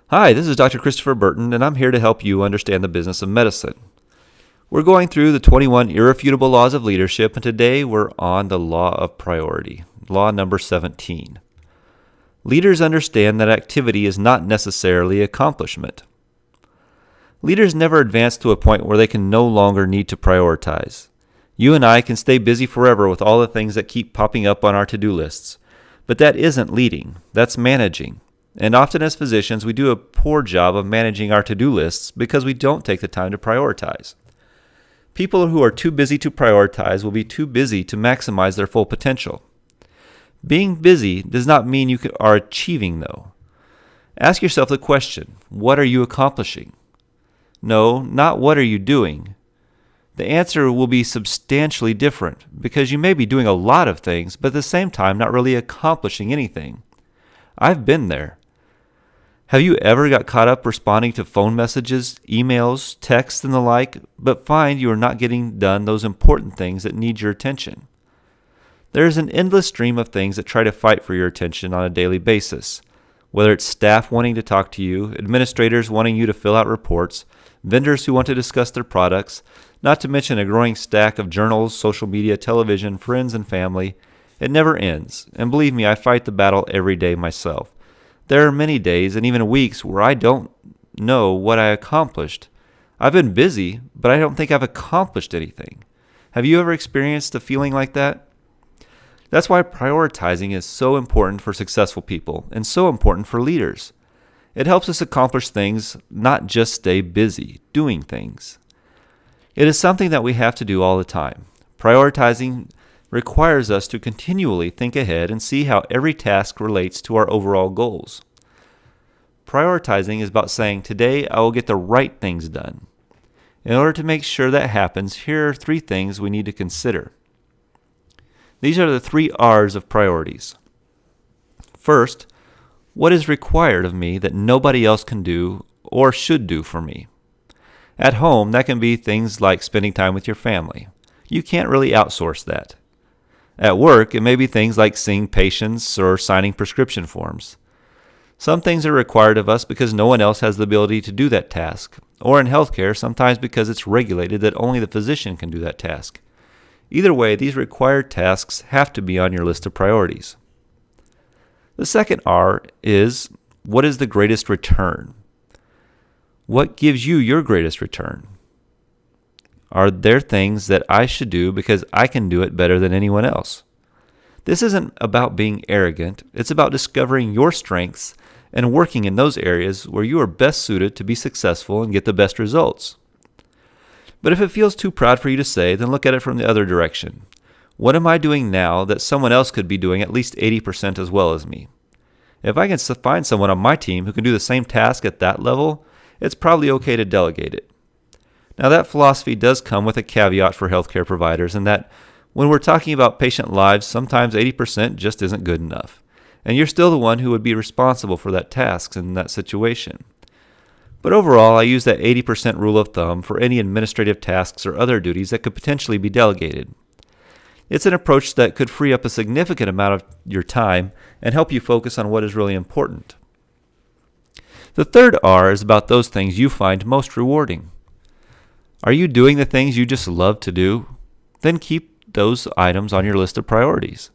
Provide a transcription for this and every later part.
Hi, this is Dr. Christopher Burton, and I'm here to help you understand the business of medicine. We're going through the 21 irrefutable laws of leadership, and today we're on the law of priority, law number 17. Leaders understand that activity is not necessarily accomplishment. Leaders never advance to a point where they can no longer need to prioritize. You and I can stay busy forever with all the things that keep popping up on our to-do lists, but that isn't leading, that's managing. And often as physicians, we do a poor job of managing our to-do lists because we don't take the time to prioritize. People who are too busy to prioritize will be too busy to maximize their full potential. Being busy does not mean you are achieving, though. Ask yourself the question, what are you accomplishing? No, not what are you doing. The answer will be substantially different because you may be doing a lot of things, but at the same time not really accomplishing anything. I've been there. Have you ever got caught up responding to phone messages, emails, texts, and the like, but find you are not getting done those important things that need your attention? There is an endless stream of things that try to fight for your attention on a daily basis, whether it's staff wanting to talk to you, administrators wanting you to fill out reports, vendors who want to discuss their products, not to mention a growing stack of journals, social media, television, friends, and family. It never ends, and believe me, I fight the battle every day myself. There are many days and even weeks where I don't know what I accomplished. I've been busy, but I don't think I've accomplished anything. Have you ever experienced a feeling like that? That's why prioritizing is so important for successful people and so important for leaders. It helps us accomplish things, not just stay busy doing things. It is something that we have to do all the time. Prioritizing requires us to continually think ahead and see how every task relates to our overall goals. Prioritizing is about saying, today I will get the right things done. In order to make sure that happens, here are 3 things we need to consider. These are the 3 R's of priorities. First, what is required of me that nobody else can do or should do for me? At home, that can be things like spending time with your family. You can't really outsource that. At work, it may be things like seeing patients or signing prescription forms. Some things are required of us because no one else has the ability to do that task, or in healthcare, sometimes because it's regulated that only the physician can do that task. Either way, these required tasks have to be on your list of priorities. The second R is, what is the greatest return? What gives you your greatest return? Are there things that I should do because I can do it better than anyone else? This isn't about being arrogant. It's about discovering your strengths and working in those areas where you are best suited to be successful and get the best results. But if it feels too proud for you to say, then look at it from the other direction. What am I doing now that someone else could be doing at least 80% as well as me? If I can find someone on my team who can do the same task at that level, it's probably okay to delegate it. Now, that philosophy does come with a caveat for healthcare providers, in that when we're talking about patient lives, sometimes 80% just isn't good enough, and you're still the one who would be responsible for that task in that situation. But overall, I use that 80% rule of thumb for any administrative tasks or other duties that could potentially be delegated. It's an approach that could free up a significant amount of your time and help you focus on what is really important. The third R is about those things you find most rewarding. Are you doing the things you just love to do? Then keep those items on your list of priorities.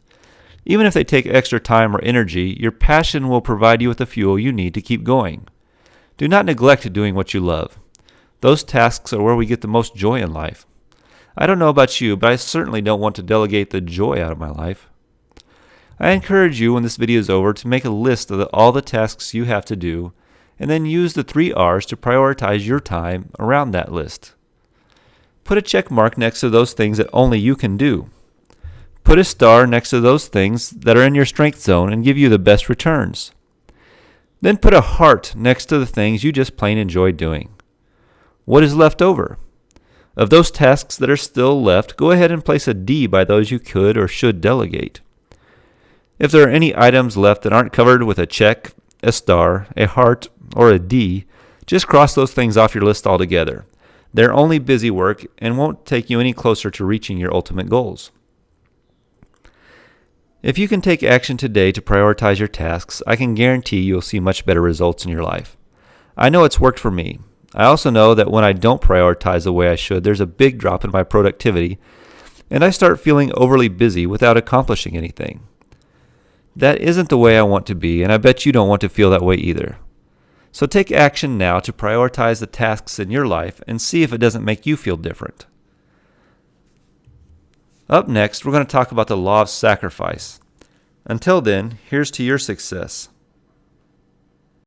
Even if they take extra time or energy, your passion will provide you with the fuel you need to keep going. Do not neglect doing what you love. Those tasks are where we get the most joy in life. I don't know about you, but I certainly don't want to delegate the joy out of my life. I encourage you, when this video is over, to make a list of all the tasks you have to do, and then use the 3 R's to prioritize your time around that list. Put a check mark next to those things that only you can do. Put a star next to those things that are in your strength zone and give you the best returns. Then put a heart next to the things you just plain enjoy doing. What is left over? Of those tasks that are still left, go ahead and place a D by those you could or should delegate. If there are any items left that aren't covered with a check, a star, a heart, or a D, just cross those things off your list altogether. They're only busy work and won't take you any closer to reaching your ultimate goals. If you can take action today to prioritize your tasks, I can guarantee you'll see much better results in your life. I know it's worked for me. I also know that when I don't prioritize the way I should, there's a big drop in my productivity, and I start feeling overly busy without accomplishing anything. That isn't the way I want to be, and I bet you don't want to feel that way either. So take action now to prioritize the tasks in your life and see if it doesn't make you feel different. Up next, we're going to talk about the law of sacrifice. Until then, here's to your success.